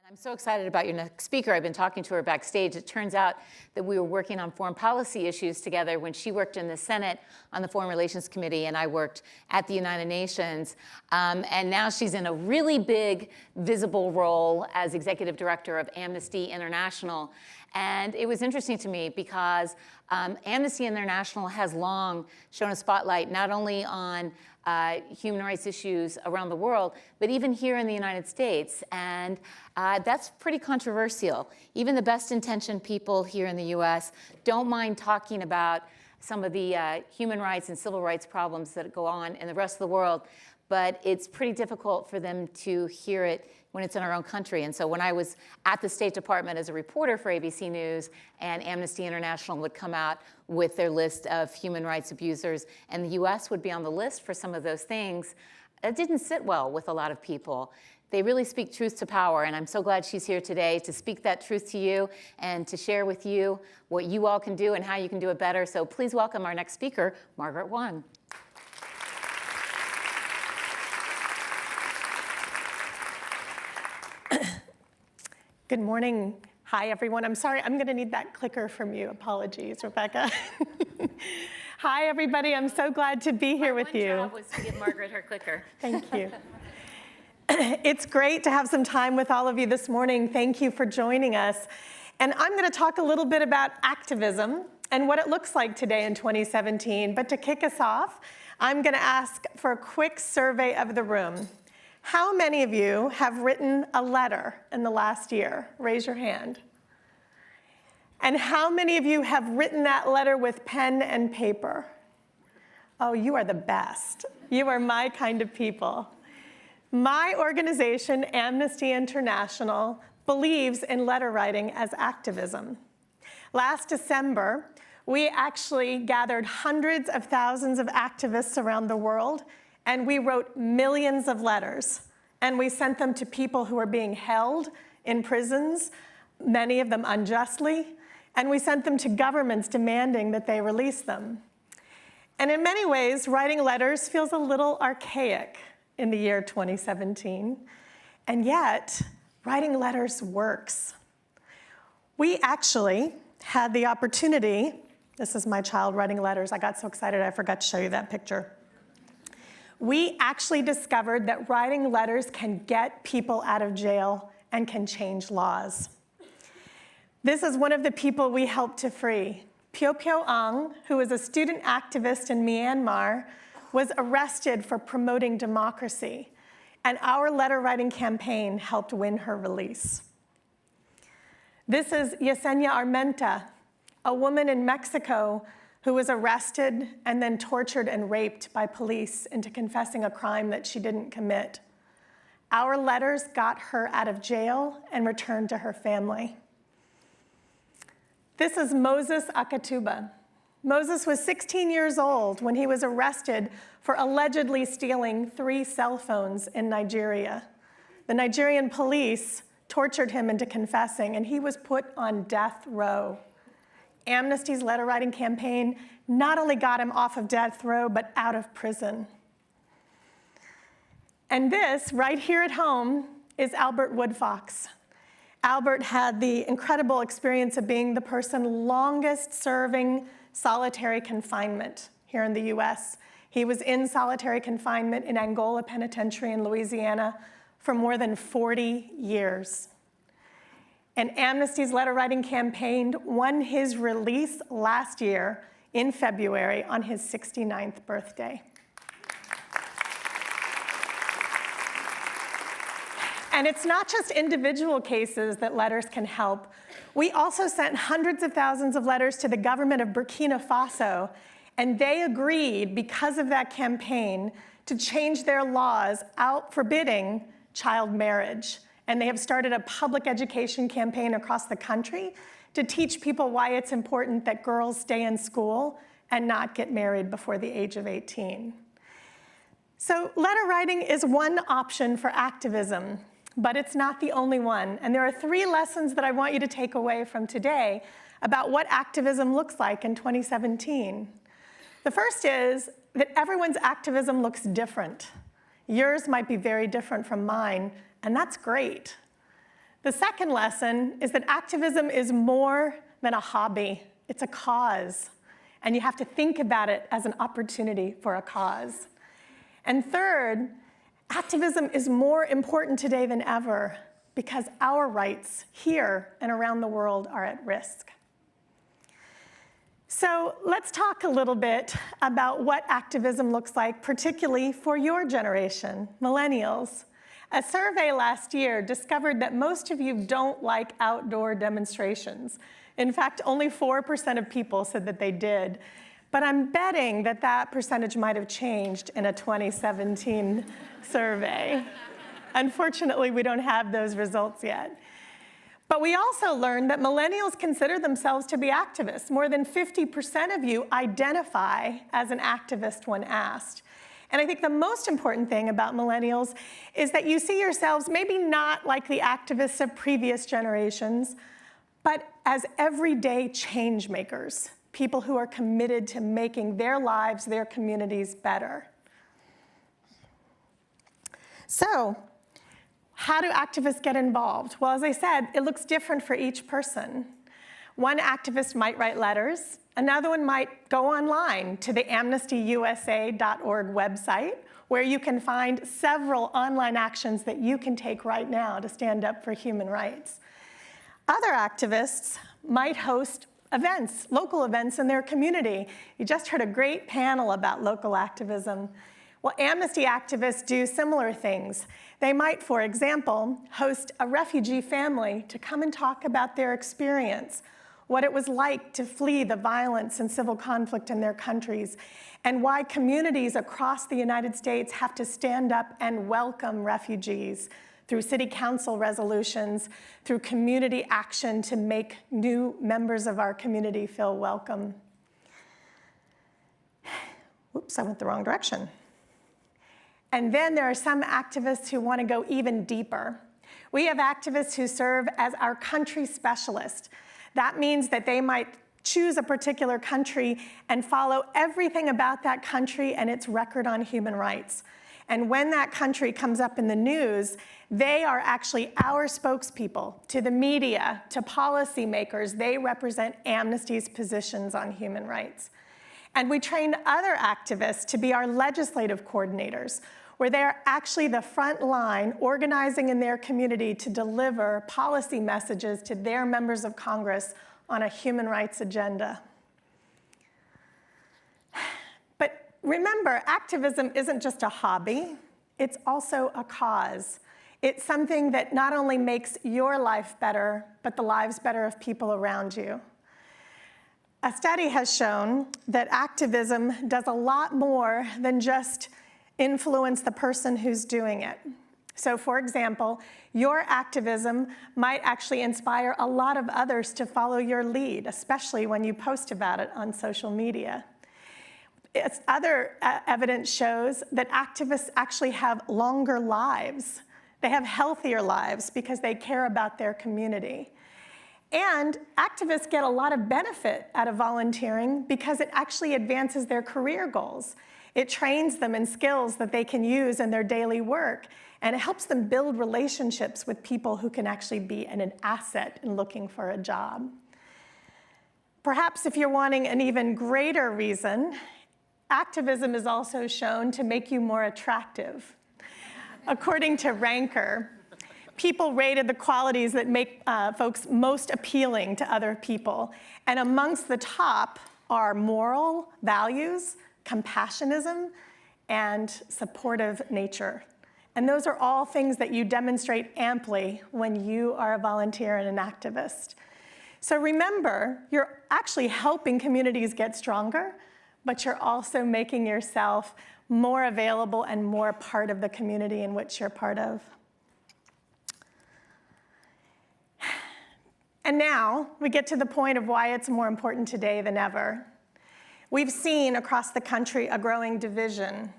I'm so excited about your next speaker. I've been talking to her backstage. It turns out that we were working on foreign policy issues together when she worked in the Senate on the Foreign Relations Committee and I worked at the United Nations. And now she's in a really big, visible role as executive director of Amnesty International. And it was interesting to me because Amnesty International has long shown a spotlight not only on human rights issues around the world, but even here in the United States. And that's pretty controversial. Even the best intentioned people here in the US don't mind talking about some of the human rights and civil rights problems that go on in the rest of the world, but it's pretty difficult for them to hear it when it's in our own country. And so when I was at the State Department as a reporter for ABC News, and Amnesty International would come out with their list of human rights abusers, and the US would be on the list for some of those things, it didn't sit well with a lot of people. They really speak truth to power, and I'm so glad she's here today to speak that truth to you and to share with you what you all can do and how you can do it better. So please welcome our next speaker, Margaret Huang. Good morning. Hi, everyone. I'm sorry, I'm going to need that clicker from you. Apologies, Rebecca. Hi, everybody. I'm so glad to be here with you. My one job was to give Margaret her clicker. Thank you. It's great to have some time with all of you this morning. Thank you for joining us. And I'm going to talk a little bit about activism and what it looks like today in 2017. But to kick us off, I'm going to ask for a quick survey of the room. How many of you have written a letter in the last year? Raise your hand. And how many of you have written that letter with pen and paper? Oh, you are the best. You are my kind of people. My organization, Amnesty International, believes in letter writing as activism. Last December, we actually gathered hundreds of thousands of activists around the world, and we wrote millions of letters, and we sent them to people who were being held in prisons, many of them unjustly, and we sent them to governments demanding that they release them. And in many ways, writing letters feels a little archaic in the year 2017, and yet, writing letters works. We actually had the opportunity, this is my child writing letters, I got so excited I forgot to show you that picture. We actually discovered that writing letters can get people out of jail and can change laws. This is one of the people we helped to free. Huang, who was a student activist in Myanmar, was arrested for promoting democracy, and our letter writing campaign helped win her release. This is Yesenia Armenta, a woman in Mexico who was arrested and then tortured and raped by police into confessing a crime that she didn't commit. Our letters got her out of jail and returned to her family. This is Moses Akatuba. Moses was 16 years old when he was arrested for allegedly stealing 3 cell phones in Nigeria. The Nigerian police tortured him into confessing, and he was put on death row. Amnesty's letter writing campaign not only got him off of death row, but out of prison. And this, right here at home, is Albert Woodfox. Albert had the incredible experience of being the person longest serving solitary confinement here in the US. He was in solitary confinement in Angola Penitentiary in Louisiana for more than 40 years. And Amnesty's letter writing campaign won his release last year in February on his 69th birthday. And it's not just individual cases that letters can help. We also sent hundreds of thousands of letters to the government of Burkina Faso, and they agreed, because of that campaign, to change their laws out forbidding child marriage. And they have started a public education campaign across the country to teach people why it's important that girls stay in school and not get married before the age of 18. So letter writing is one option for activism, but it's not the only one. And there are 3 lessons that I want you to take away from today about what activism looks like in 2017. The first is that everyone's activism looks different. Yours might be very different from mine, and that's great. The second lesson is that activism is more than a hobby. It's a cause, and you have to think about it as an opportunity for a cause. And third, activism is more important today than ever because our rights here and around the world are at risk. So let's talk a little bit about what activism looks like, particularly for your generation, millennials. A survey last year discovered that most of you don't like outdoor demonstrations. In fact, only 4% of people said that they did. But I'm betting that that percentage might have changed in a 2017 survey. Unfortunately, we don't have those results yet. But we also learned that millennials consider themselves to be activists. More than 50% of you identify as an activist when asked. And I think the most important thing about millennials is that you see yourselves maybe not like the activists of previous generations, but as everyday change makers, people who are committed to making their lives, their communities better. So, how do activists get involved? Well, as I said, it looks different for each person. One activist might write letters. Another one might go online to the amnestyusa.org website, where you can find several online actions that you can take right now to stand up for human rights. Other activists might host events, local events in their community. You just heard a great panel about local activism. Well, Amnesty activists do similar things. They might, for example, host a refugee family to come and talk about their experience, what it was like to flee the violence and civil conflict in their countries, and why communities across the United States have to stand up and welcome refugees through city council resolutions, through community action to make new members of our community feel welcome. Oops, I went the wrong direction. And then there are some activists who want to go even deeper. We have activists who serve as our country specialists. That means that they might choose a particular country and follow everything about that country and its record on human rights. And when that country comes up in the news, they are actually our spokespeople to the media, to policymakers. They represent Amnesty's positions on human rights. And we train other activists to be our legislative coordinators, where they're actually the front line organizing in their community to deliver policy messages to their members of Congress on a human rights agenda. But remember, activism isn't just a hobby, it's also a cause. It's something that not only makes your life better, but the lives better of people around you. A study has shown that activism does a lot more than just influence the person who's doing it. So for example, your activism might actually inspire a lot of others to follow your lead, especially when you post about it on social media. Other evidence shows that activists actually have longer lives. They have healthier lives because they care about their community. And activists get a lot of benefit out of volunteering because it actually advances their career goals. It trains them in skills that they can use in their daily work, and it helps them build relationships with people who can actually be an asset in looking for a job. Perhaps if you're wanting an even greater reason, activism is also shown to make you more attractive. According to Ranker, people rated the qualities that make folks most appealing to other people. And amongst the top are moral values, compassionism, and supportive nature. And those are all things that you demonstrate amply when you are a volunteer and an activist. So remember, you're actually helping communities get stronger, but you're also making yourself more available and more part of the community in which you're part of. And now we get to the point of why it's more important today than ever. We've seen across the country a growing division,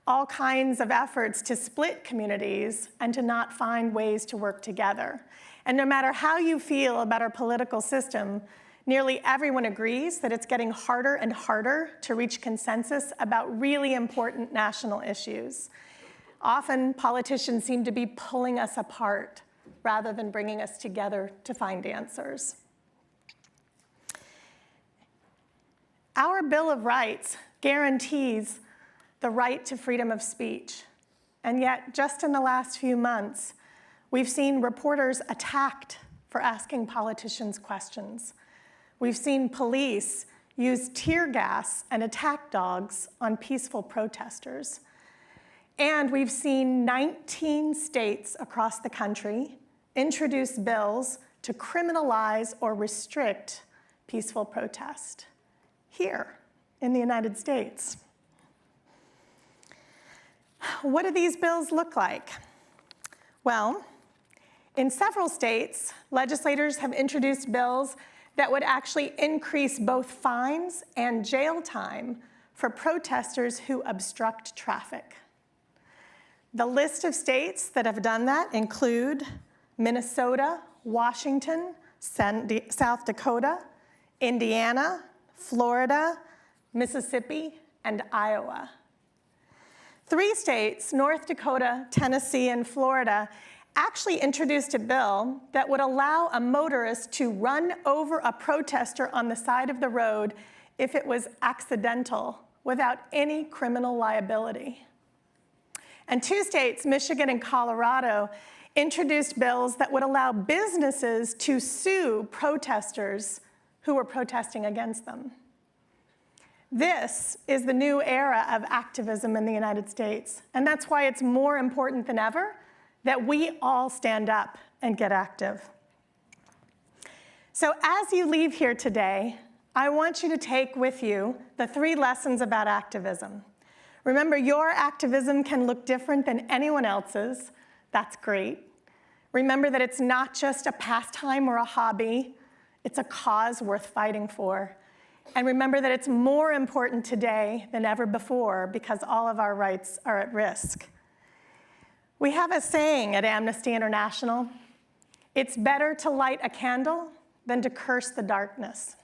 all kinds of efforts to split communities and to not find ways to work together. And no matter how you feel about our political system, nearly everyone agrees that it's getting harder and harder to reach consensus about really important national issues. Often, politicians seem to be pulling us apart, rather than bringing us together to find answers. Our Bill of Rights guarantees the right to freedom of speech. And yet, just in the last few months, we've seen reporters attacked for asking politicians questions. We've seen police use tear gas and attack dogs on peaceful protesters. And we've seen 19 states across the country introduce bills to criminalize or restrict peaceful protest here in the United States. What do these bills look like? Well, in several states, legislators have introduced bills that would actually increase both fines and jail time for protesters who obstruct traffic. The list of states that have done that include Minnesota, Washington, South Dakota, Indiana, Florida, Mississippi, and Iowa. 3 states, North Dakota, Tennessee, and Florida, actually introduced a bill that would allow a motorist to run over a protester on the side of the road if it was accidental without any criminal liability. And 2 states, Michigan and Colorado, introduced bills that would allow businesses to sue protesters who were protesting against them. This is the new era of activism in the United States, and that's why it's more important than ever that we all stand up and get active. So as you leave here today, I want you to take with you the 3 lessons about activism. Remember, your activism can look different than anyone else's. That's great. Remember that it's not just a pastime or a hobby. It's a cause worth fighting for. And remember that it's more important today than ever before because all of our rights are at risk. We have a saying at Amnesty International, it's better to light a candle than to curse the darkness.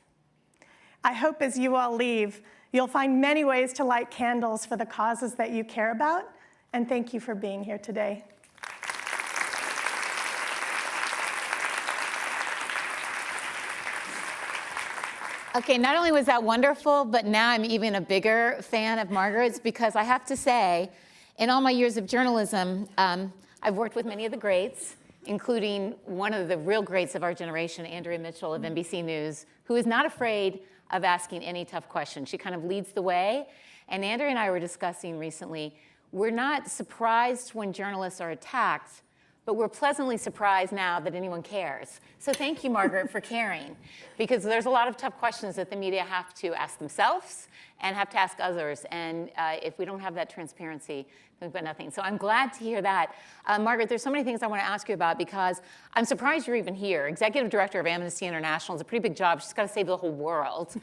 I hope as you all leave, you'll find many ways to light candles for the causes that you care about, and thank you for being here today. Okay, not only was that wonderful, but now I'm even a bigger fan of Margaret's because I have to say, in all my years of journalism, I've worked with many of the greats, including one of the real greats of our generation, Andrea Mitchell of NBC News, who is not afraid of asking any tough questions. She kind of leads the way. And Andrea and I were discussing recently, we're not surprised when journalists are attacked, but we're pleasantly surprised now that anyone cares. So thank you, Margaret, for caring, because there's a lot of tough questions that the media have to ask themselves and have to ask others. And if we don't have that transparency, we've got nothing. So I'm glad to hear that. Margaret, there's so many things I want to ask you about because I'm surprised you're even here. Executive Director of Amnesty International is a pretty big job. She's got to save the whole world.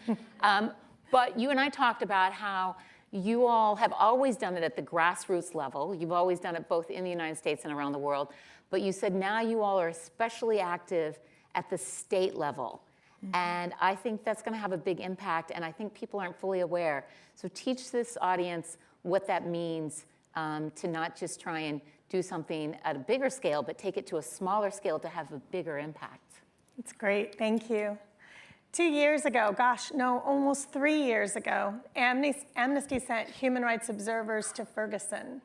But you and I talked about how you all have always done it at the grassroots level. You've always done it both in the United States and around the world. But you said now you all are especially active at the state level. Mm-hmm. And I think that's going to have a big impact, and I think people aren't fully aware. So teach this audience what that means to not just try and do something at a bigger scale, but take it to a smaller scale to have a bigger impact. That's great. Thank you. 2 years ago, gosh, no, almost 3 years ago, Amnesty sent human rights observers to Ferguson.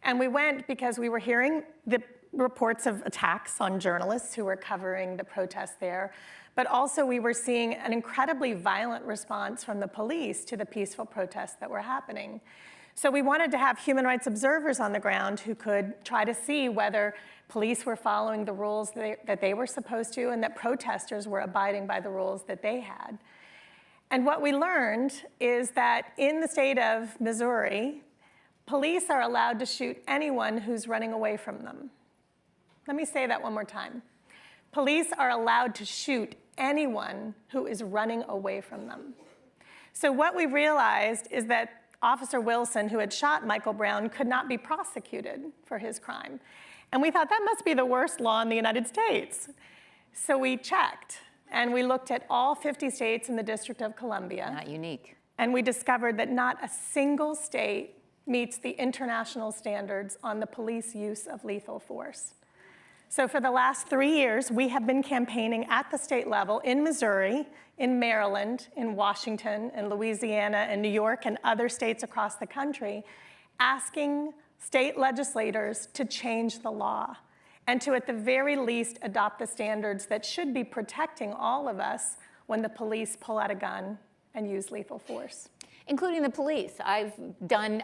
And we went because we were hearing the reports of attacks on journalists who were covering the protests there, but also we were seeing an incredibly violent response from the police to the peaceful protests that were happening. So we wanted to have human rights observers on the ground who could try to see whether police were following the rules that they were supposed to and that protesters were abiding by the rules that they had. And what we learned is that in the state of Missouri, police are allowed to shoot anyone who's running away from them. Let me say that one more time. Police are allowed to shoot anyone who is running away from them. So what we realized is that Officer Wilson, who had shot Michael Brown, could not be prosecuted for his crime. And we thought that must be the worst law in the United States. So we checked, and we looked at all 50 states in the District of Columbia. Not unique. And we discovered that not a single state meets the international standards on the police use of lethal force. So for the last 3 years, we have been campaigning at the state level in Missouri, in Maryland, in Washington, in Louisiana, and New York, and other states across the country, asking state legislators to change the law and to, at the very least, adopt the standards that should be protecting all of us when the police pull out a gun and use lethal force. Including the police. I've done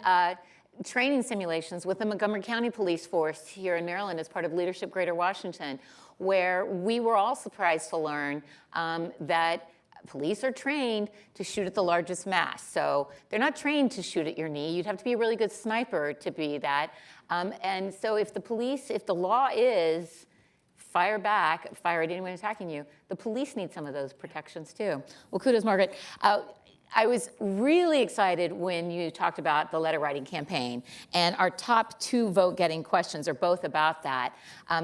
training simulations with the Montgomery County Police Force here in Maryland as part of Leadership Greater Washington, where we were all surprised to learn that police are trained to shoot at the largest mass. So they're not trained to shoot at your knee. You'd have to be a really good sniper to be that. And so if the law is fire back, fire at anyone attacking you, the police need some of those protections too. Well, kudos, Margaret. I was really excited when you talked about the letter writing campaign, and our top 2 vote-getting questions are both about that.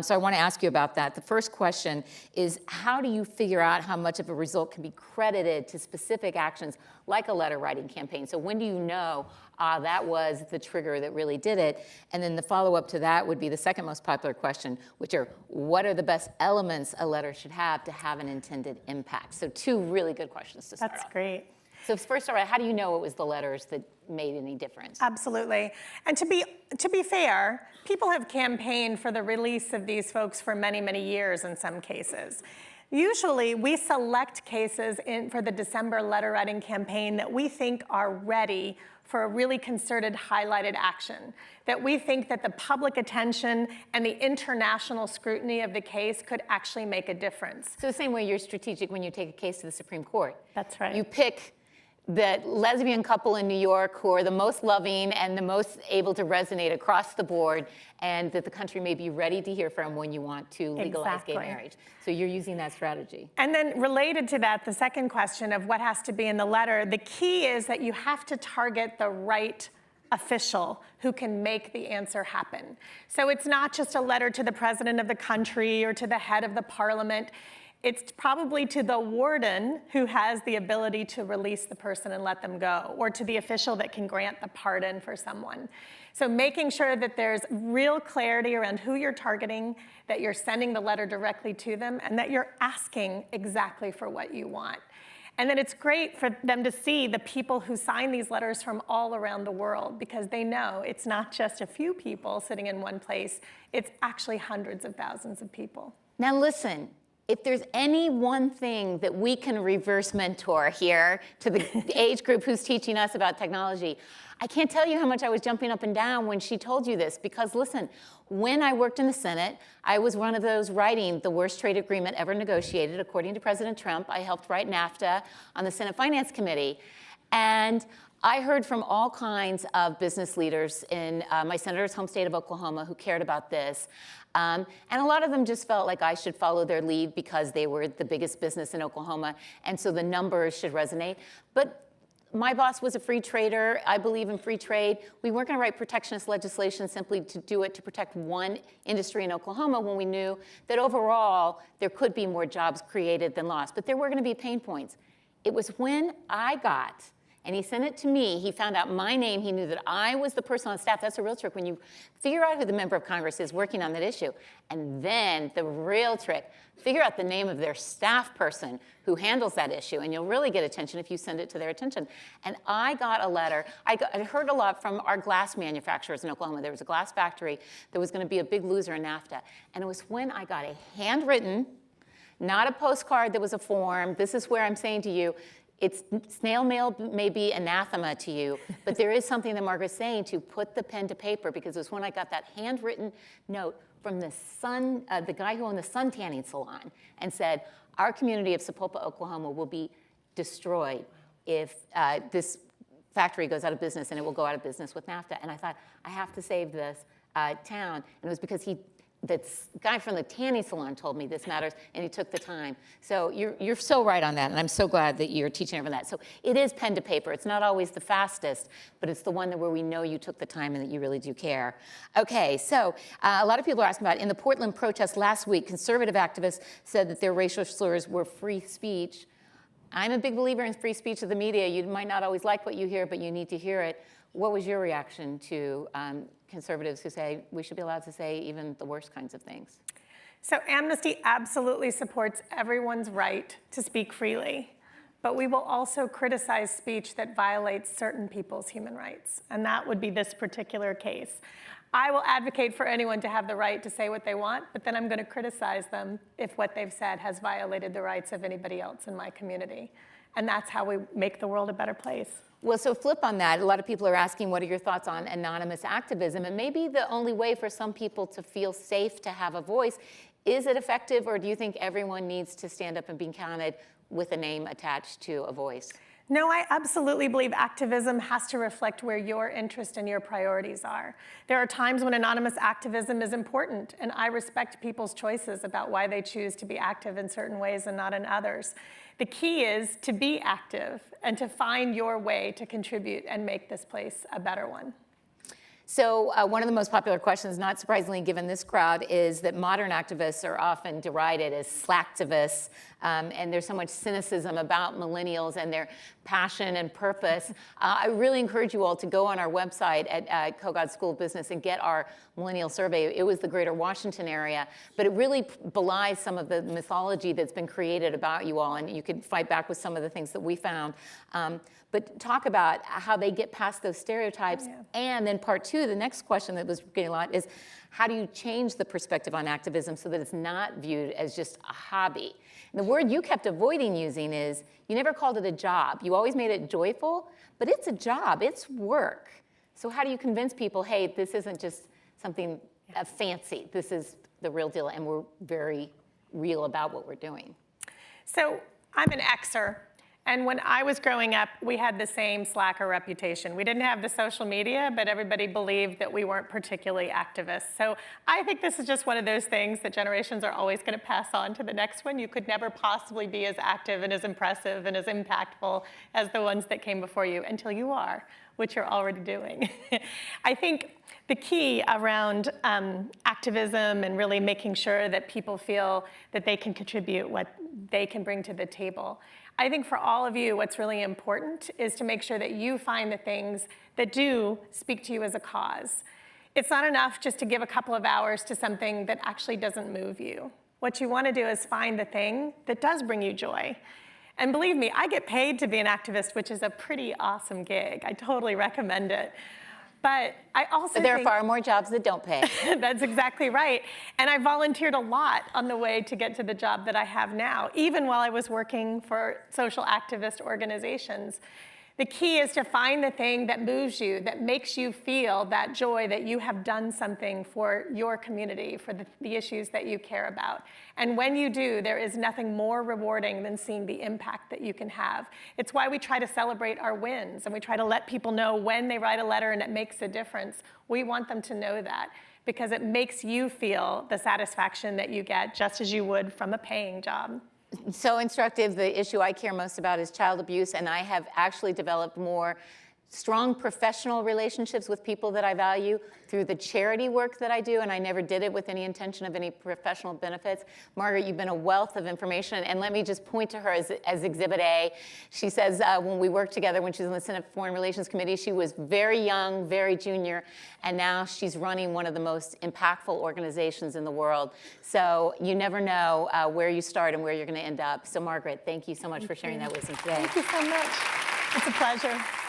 So I want to ask you about that. The first question is, how do you figure out how much of a result can be credited to specific actions like a letter writing campaign? So when do you know that was the trigger that really did it? And then the follow-up to that would be the second most popular question, which are, what are the best elements a letter should have to have an intended impact? So 2 really good questions to start off. That's great. So first of all, how do you know it was the letters that made any difference? Absolutely. And to be fair, people have campaigned for the release of these folks for many, many years in some cases. Usually, we select cases for the December letter writing campaign that we think are ready for a really concerted, highlighted action, that we think that the public attention and the international scrutiny of the case could actually make a difference. So the same way you're strategic when you take a case to the Supreme Court. That's right. You pick the lesbian couple in New York who are the most loving and the most able to resonate across the board, and that the country may be ready to hear from when you want to legalize gay marriage. So you're using that strategy. And then related to that, the second question of what has to be in the letter, the key is that you have to target the right official who can make the answer happen. So it's not just a letter to the president of the country or to the head of the parliament. It's probably to the warden who has the ability to release the person and let them go, or to the official that can grant the pardon for someone. So making sure that there's real clarity around who you're targeting, that you're sending the letter directly to them, and that you're asking exactly for what you want. And then it's great for them to see the people who sign these letters from all around the world, because they know it's not just a few people sitting in one place, it's actually hundreds of thousands of people. Now listen, if there's any one thing that we can reverse mentor here to the age group who's teaching us about technology, I can't tell you how much I was jumping up and down when she told you this, because listen, when I worked in the Senate, I was one of those writing the worst trade agreement ever negotiated, according to President Trump. I helped write NAFTA on the Senate Finance Committee. And I heard from all kinds of business leaders in my senator's home state of Oklahoma who cared about this. And a lot of them just felt like I should follow their lead because they were the biggest business in Oklahoma, and so the numbers should resonate. But my boss was a free trader. I believe in free trade. We weren't going to write protectionist legislation simply to do it to protect one industry in Oklahoma when we knew that overall there could be more jobs created than lost. But there were going to be pain points. It was when I got, and he sent it to me, he found out my name, he knew that I was the person on staff. That's a real trick when you figure out who the member of Congress is working on that issue. And then the real trick, figure out the name of their staff person who handles that issue, and you'll really get attention if you send it to their attention. And I got a letter. I heard a lot from our glass manufacturers in Oklahoma. There was a glass factory that was going to be a big loser in NAFTA. And it was when I got a handwritten, not a postcard that was a form. This is where I'm saying to you, it's snail mail may be anathema to you, but there is something that Margaret's saying to put the pen to paper, because it was when I got that handwritten note from the guy who owned the sun tanning salon and said, our community of Sapulpa, Oklahoma will be destroyed if this factory goes out of business, and it will go out of business with NAFTA. And I thought, I have to save this town. And it was because this guy from the tanning salon told me this matters, and he took the time. So you're so right on that, and I'm so glad that you're teaching everyone that. So it is pen to paper. It's not always the fastest, but it's the one where we know you took the time and that you really do care. Okay, so a lot of people are asking about, in the Portland protest last week, conservative activists said that their racial slurs were free speech. I'm a big believer in free speech of the media. You might not always like what you hear, but you need to hear it. What was your reaction to conservatives who say we should be allowed to say even the worst kinds of things? So Amnesty absolutely supports everyone's right to speak freely, but we will also criticize speech that violates certain people's human rights, and that would be this particular case. I will advocate for anyone to have the right to say what they want, but then I'm going to criticize them if what they've said has violated the rights of anybody else in my community. And that's how we make the world a better place. Well, so flip on that. A lot of people are asking, what are your thoughts on anonymous activism? And maybe the only way for some people to feel safe to have a voice, is it effective, or do you think everyone needs to stand up and be counted with a name attached to a voice? No, I absolutely believe activism has to reflect where your interest and your priorities are. There are times when anonymous activism is important, and I respect people's choices about why they choose to be active in certain ways and not in others. The key is to be active and to find your way to contribute and make this place a better one. So one of the most popular questions, not surprisingly given this crowd, is that modern activists are often derided as slacktivists, and there's so much cynicism about millennials and their passion and purpose. I really encourage you all to go on our website at Kogod School of Business and get our millennial survey. It was the greater Washington area, but it really belies some of the mythology that's been created about you all, and you could fight back with some of the things that we found. But talk about how they get past those stereotypes. Yeah. And then part two, the next question that was getting a lot is, how do you change the perspective on activism so that it's not viewed as just a hobby? And the word you kept avoiding using is, you never called it a job. You always made it joyful, but it's a job, it's work. So how do you convince people, hey, this isn't just something fancy, this is the real deal, and we're very real about what we're doing? So I'm an Xer. And when I was growing up, we had the same slacker reputation. We didn't have the social media, but everybody believed that we weren't particularly activists. So I think this is just one of those things that generations are always going to pass on to the next one. You could never possibly be as active and as impressive and as impactful as the ones that came before you until you are, which you're already doing. I think the key around activism and really making sure that people feel that they can contribute what they can bring to the table. I think for all of you, what's really important is to make sure that you find the things that do speak to you as a cause. It's not enough just to give a couple of hours to something that actually doesn't move you. What you want to do is find the thing that does bring you joy. And believe me, I get paid to be an activist, which is a pretty awesome gig. I totally recommend it. But I also There are far more jobs that don't pay. That's exactly right. And I volunteered a lot on the way to get to the job that I have now, even while I was working for social activist organizations. The key is to find the thing that moves you, that makes you feel that joy that you have done something for your community, for the issues that you care about. And when you do, there is nothing more rewarding than seeing the impact that you can have. It's why we try to celebrate our wins, and we try to let people know when they write a letter and it makes a difference. We want them to know that, because it makes you feel the satisfaction that you get just as you would from a paying job. So instructive. The issue I care most about is child abuse, and I have actually developed more strong professional relationships with people that I value through the charity work that I do, and I never did it with any intention of any professional benefits. Margaret, you've been a wealth of information, and let me just point to her as Exhibit A. She says when we worked together, when she was in the Senate Foreign Relations Committee, she was very young, very junior, and now she's running one of the most impactful organizations in the world. So you never know where you start and where you're going to end up. So Margaret, thank you so much for sharing that wisdom today. Thank you so much. It's a pleasure.